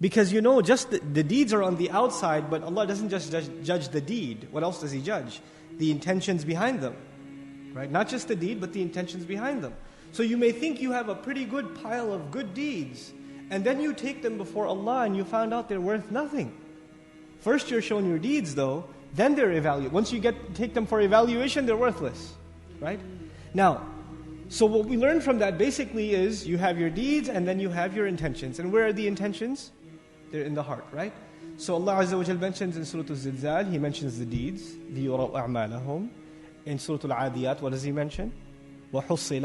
Because just the deeds are on the outside, but Allah doesn't just judge the deed. What else does He judge? The intentions behind them. Right? Not just the deed, but the intentions behind them. So you may think you have a pretty good pile of good deeds, and then you take them before Allah and you found out they're worth nothing. First you're shown your deeds though, then they're evaluated. Once you take them for evaluation, they're worthless. Right? Now, so what we learn from that basically is you have your deeds and then you have your intentions. And where are the intentions? They're in the heart, right? So Allah Azza wa Jal mentions in Surah Al-Zilzal, He mentions the deeds, لِيُرَوْا أَعْمَالَهُم. In Surah Al-Adiyat, what does He mention? وَحُصِّلَ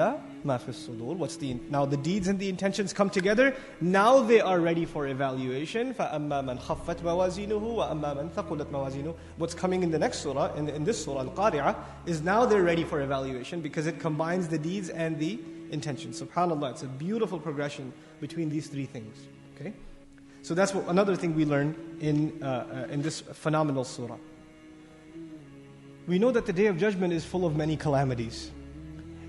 مَا فِي الصُّدُورِ. Now the deeds and the intentions come together. Now they are ready for evaluation. فَأَمَّا مَنْ خَفَّتْ مَوَازِينُهُ وَأَمَّا مَنْ ثَقُلَتْ مَوَازِينُهُ. What's coming in the next surah, in this surah, Al-Qari'ah, is now they're ready for evaluation because it combines the deeds and the intentions. SubhanAllah, it's a beautiful progression between these three things. Okay? So that's another thing we learn in this phenomenal surah. We know that the Day of Judgment is full of many calamities.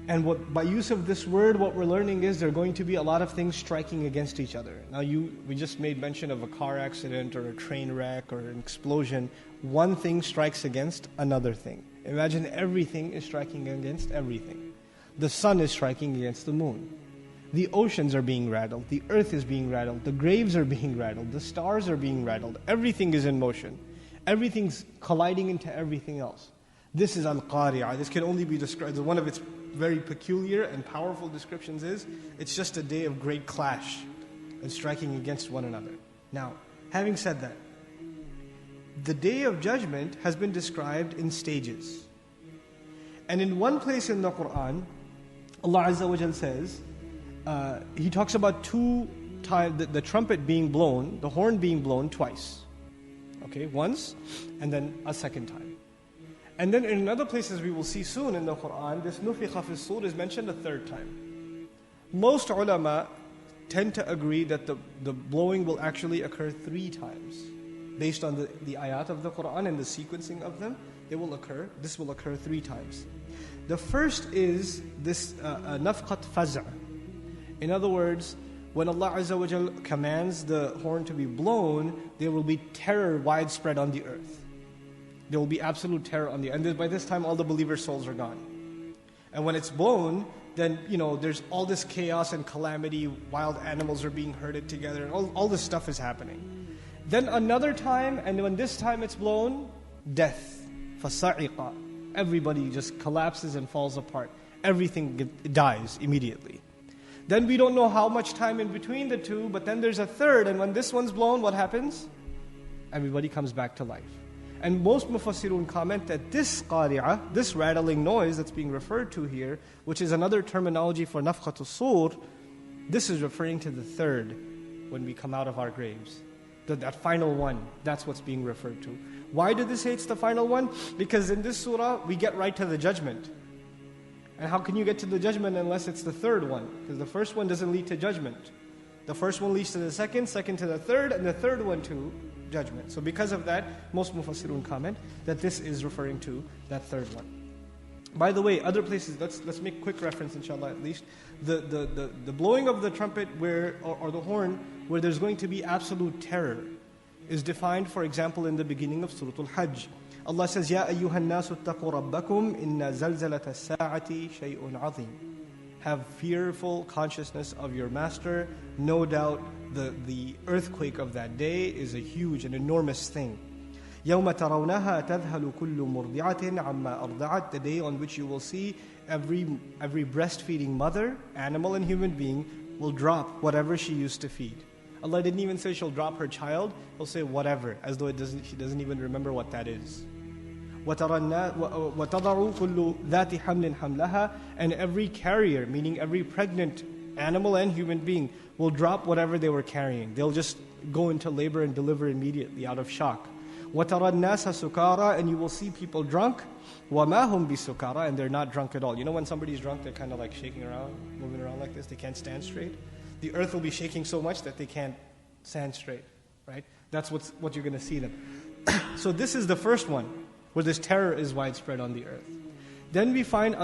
And by use of this word, what we're learning is there are going to be a lot of things striking against each other. Now we just made mention of a car accident or a train wreck or an explosion. One thing strikes against another thing. Imagine everything is striking against everything. The sun is striking against the moon. The oceans are being rattled. The earth is being rattled. The graves are being rattled. The stars are being rattled. Everything is in motion. Everything's colliding into everything else. This is Al-Qari'ah. This can only be described, one of its very peculiar and powerful descriptions is, it's just a day of great clash and striking against one another. Now, having said that, the Day of Judgment has been described in stages. And in one place in the Quran, Allah Azza wa Jal says, He talks about two times, the trumpet being blown, the horn being blown twice. Okay, once, and then a second time. And then in other places we will see soon in the Quran, this nufikha fi sur is mentioned a third time. Most ulama tend to agree that the blowing will actually occur 3 times. Based on the ayat of the Quran and the sequencing of them, this will occur 3 times. The first is this nafqat faz'a. In other words, when Allah Azza wa Jal commands the horn to be blown, there will be terror widespread on the earth. There will be absolute terror on the earth. And by this time, all the believers' souls are gone. And when it's blown, then, there's all this chaos and calamity. Wild animals are being herded together. And all this stuff is happening. Then another time, and when this time it's blown, death. فَصَعِقَ. Everybody just collapses and falls apart. Everything dies immediately. Then we don't know how much time in between the two, but then there's a third. And when this one's blown, what happens? Everybody comes back to life. And most mufassirun comment that this qari'ah, this rattling noise that's being referred to here, which is another terminology for nafkhatus sur, this is referring to the third, when we come out of our graves. That final one, that's what's being referred to. Why did this say it's the final one? Because in this surah, we get right to the judgment. And how can you get to the judgment unless it's the third one? Because the first one doesn't lead to judgment. The first one leads to the second to the third, and the third one to judgment. So because of that, most mufassirun comment that this is referring to that third one. By the way, other places, let's make quick reference, inshallah, at least. The blowing of the trumpet or the horn, where there's going to be absolute terror, is defined, for example, in the beginning of Surah Al-Hajj. Allah says, Ya ayyuhan nasu attaqu rabbakum inna zalzalata as-sa'ati shay'un 'azim. Have fearful consciousness of your master. No doubt the earthquake of that day is a huge and enormous thing. يَوْمَ تَرَوْنَهَا تَذْهَلُ كُلُّ مُرْضِعَةٍ عَمَّا أَرْضَعَتْ. The day on which you will see every breastfeeding mother, animal and human being, will drop whatever she used to feed. Allah didn't even say she'll drop her child. He'll say whatever, as though she doesn't even remember what that is. وَتَضَعُ كُلُّ ذَاتِ حَمْلٍ حَمْلَهَا. And every carrier, meaning every pregnant animal and human being, will drop whatever they were carrying. They'll just go into labor and deliver immediately out of shock. وَتَرَى النَّاسَ سُكَارَى. And you will see people drunk. وَمَا هُمْ بِسُكَارَى. And they're not drunk at all. You know when somebody's drunk, they're kind of like shaking around, moving around like this. They can't stand straight. The earth will be shaking so much that they can't stand straight. Right? That's what you're going to see them. So this is the first one, where this terror is widespread on the earth. Then we find,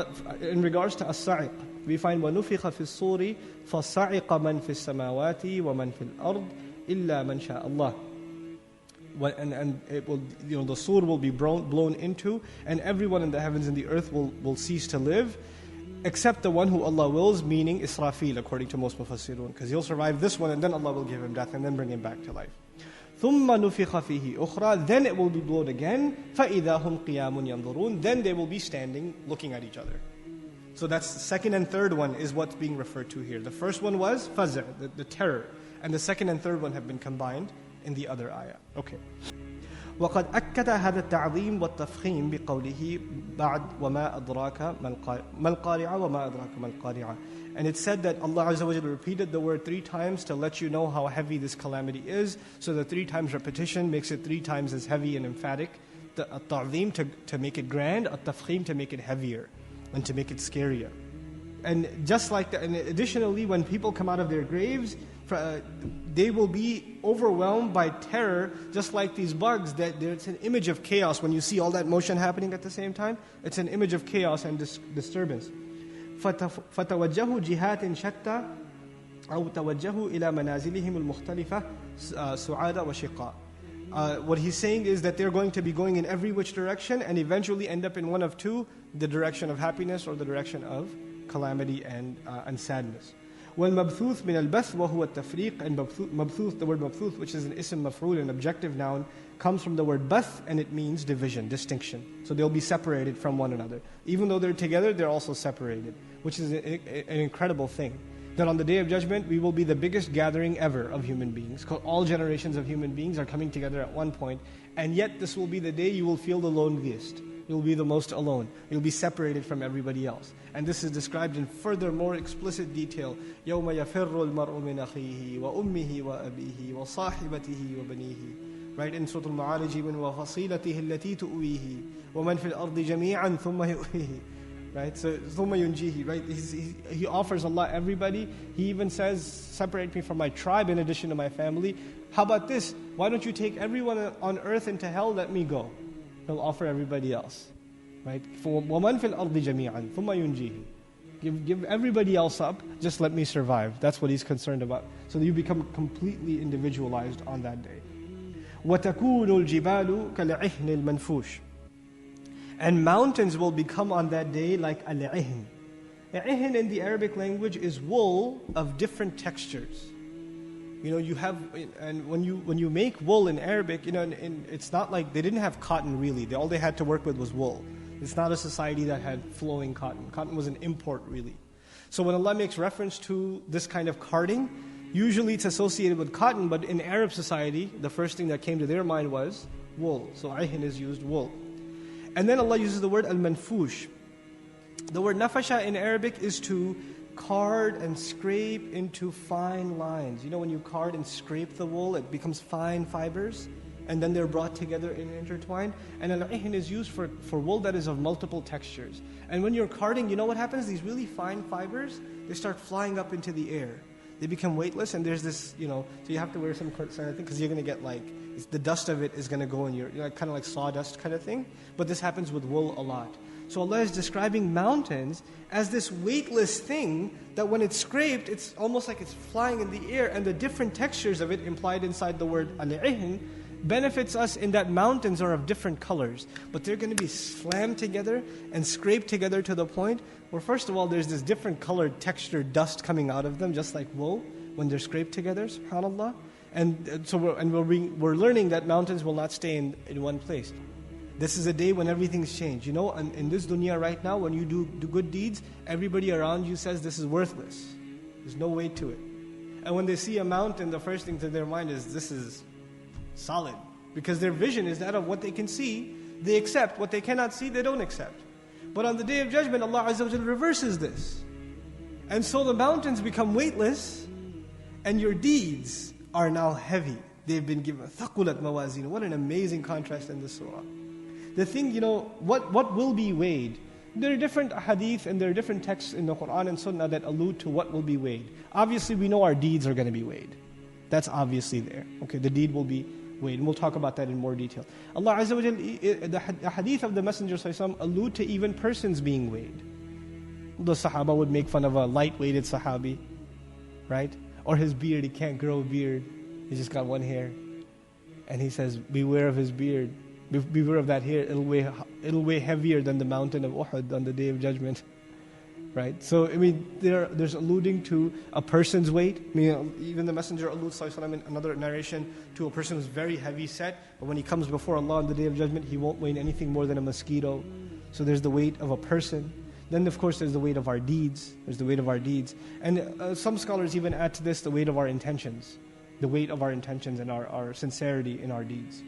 in regards to as-sa'iq, we find وَنُفِخَ فِي الصُّورِ فَصَعِقَ مَنْ فِي السَّمَاوَاتِ وَمَنْ فِي الْأَرْضِ إِلَّا مَنْ شَاءَ اللَّهُ. And it will, the sur will be blown into, and everyone in the heavens and the earth will cease to live, except the one who Allah wills, meaning Israfil, according to most Mufassirun, because he'll survive this one and then Allah will give him death and then bring him back to life. ثُمَّ نُفِخَ فِيهِ أُخْرَى. Then it will be blown again. فَإِذَا هُمْ قِيَامٌ يَنْظُرُونَ. Then they will be standing, looking at each other. So that's the second and third one is what's being referred to here. The first one was faz', the terror. And the second and third one have been combined in the other ayah. Okay. وقد أكد هذا التعظيم والتفخيم بقوله بعد وما أدراك ما القارعة وما أدراك ما القارعة. And it said that Allah Azza wa Jalla repeated the word 3 times to let you know how heavy this calamity is. So the 3 times repetition makes it 3 times as heavy and emphatic. The ta'zim to make it grand, at-tafkhim to make it heavier and to make it scarier. And just like that, and additionally, when people come out of their graves, they will be overwhelmed by terror, just like these bugs. That it's an image of chaos when you see all that motion happening at the same time. It's an image of chaos and disturbance. فَتَوَجَّهُ جِهَاتٍ شَتَّى أو توجهوا إلى منازلهم المختلفة سعادة وشقاء. What he's saying is that they're going to be going in every which direction and eventually end up in one of two, the direction of happiness or the direction of calamity and sadness. وَالْمَبْثُوث مِنَ الْبَثْ وَهُوَ التَّفْرِيقِ. And mabthuth, the word mabthuth, which is an ism maf'ul, an objective noun, comes from the word bath, and it means division, distinction. So they'll be separated from one another. Even though they're together, they're also separated, which is an incredible thing. That on the Day of Judgment, we will be the biggest gathering ever of human beings. All generations of human beings are coming together at one point, and yet this will be the day you will feel the loneliest. You'll be the most alone. You'll be separated from everybody else. And this is described in further, more explicit detail. يَوْمَ يَفِرُّ الْمَرْءُ مِنْ أَخِيهِ وَأُمِّهِ وَأَبِيهِ وَصَاحِبَتِهِ وَبَنِيهِ. Right, in Surah Al-Ma'arij, وَفَصِيلَتِهِ الَّتِي تُؤْوِيهِ وَمَنْ فِي الْأَرْضِ جَمِيعًا ثُمَّ يُؤْوِيهِ. Right, so ثُمَّ يُنْجِيهِ. Right, he offers Allah everybody. He even says, separate me from my tribe in addition to my family. How about this? Why don't you take everyone on earth into hell? Let me go. He'll offer everybody else. Right? وَمَنْ فِي الْأَرْضِ جَمِيعًا ثُمَّ يُنْجِيهِ. Give everybody else up, just let me survive. That's what he's concerned about. So that you become completely individualized on that day. وَتَكُونُ الْجِبَالُ كَالْعِهْنِ الْمَنْفُوشِ. And mountains will become on that day like al-'ihn. Al-'ihn in the Arabic language is wool of different textures. You have, and when you make wool in Arabic, it's not like they didn't have cotton really. All they had to work with was wool. It's not a society that had flowing cotton. Cotton was an import really. So when Allah makes reference to this kind of carding, usually it's associated with cotton, but in Arab society, the first thing that came to their mind was wool. So ahin is used, wool. And then Allah uses the word al-manfush. The word nafasha in Arabic is to card and scrape into fine lines. When you card and scrape the wool, it becomes fine fibers, and then they're brought together and intertwined. And al-'ihn is used for wool that is of multiple textures. And when you're carding, you know what happens? These really fine fibers, they start flying up into the air. They become weightless, and there's this, so you have to wear some kind of thing, because you're going to get the dust of it is going to go in your, kind of like sawdust kind of thing. But this happens with wool a lot. So Allah is describing mountains as this weightless thing that when it's scraped, it's almost like it's flying in the air, and the different textures of it implied inside the word al-'ihn benefits us in that mountains are of different colors, but they're going to be slammed together and scraped together to the point where, first of all, there's this different colored textured dust coming out of them, just like wool when they're scraped together, subhanAllah. And so we're learning that mountains will not stay in one place. This is a day when everything's changed. In this dunya right now, when you do good deeds, everybody around you says this is worthless. There's no weight to it. And when they see a mountain, the first thing to their mind is this is solid. Because their vision is that of what they can see, they accept. What they cannot see, they don't accept. But on the Day of Judgment, Allah Azza wa Jalla reverses this. And so the mountains become weightless, and your deeds are now heavy. They've been given thaqulat mawazin. What an amazing contrast in this surah. The thing, what will be weighed? There are different hadith and there are different texts in the Quran and Sunnah that allude to what will be weighed. Obviously, we know our deeds are going to be weighed. That's obviously there. Okay, the deed will be weighed, and we'll talk about that in more detail. Allah Azza wa Jalla, the hadith of the Messenger ﷺ allude to even persons being weighed. The Sahaba would make fun of a light-weighted Sahabi, right? Or his beard, he can't grow a beard. He's just got one hair. And he says, beware of his beard. Beware of that hair. It'll weigh heavier than the mountain of Uhud on the Day of Judgment. Right? So, I mean, there's alluding to a person's weight. I mean, even the Messenger alludes, sallallahu alaihi wasallam, in another narration, to a person who's very heavy set, but when he comes before Allah on the Day of Judgment, he won't weigh anything more than a mosquito. So there's the weight of a person. Then, of course, there's the weight of our deeds. There's the weight of our deeds. And some scholars even add to this the weight of our intentions. The weight of our intentions and our sincerity in our deeds.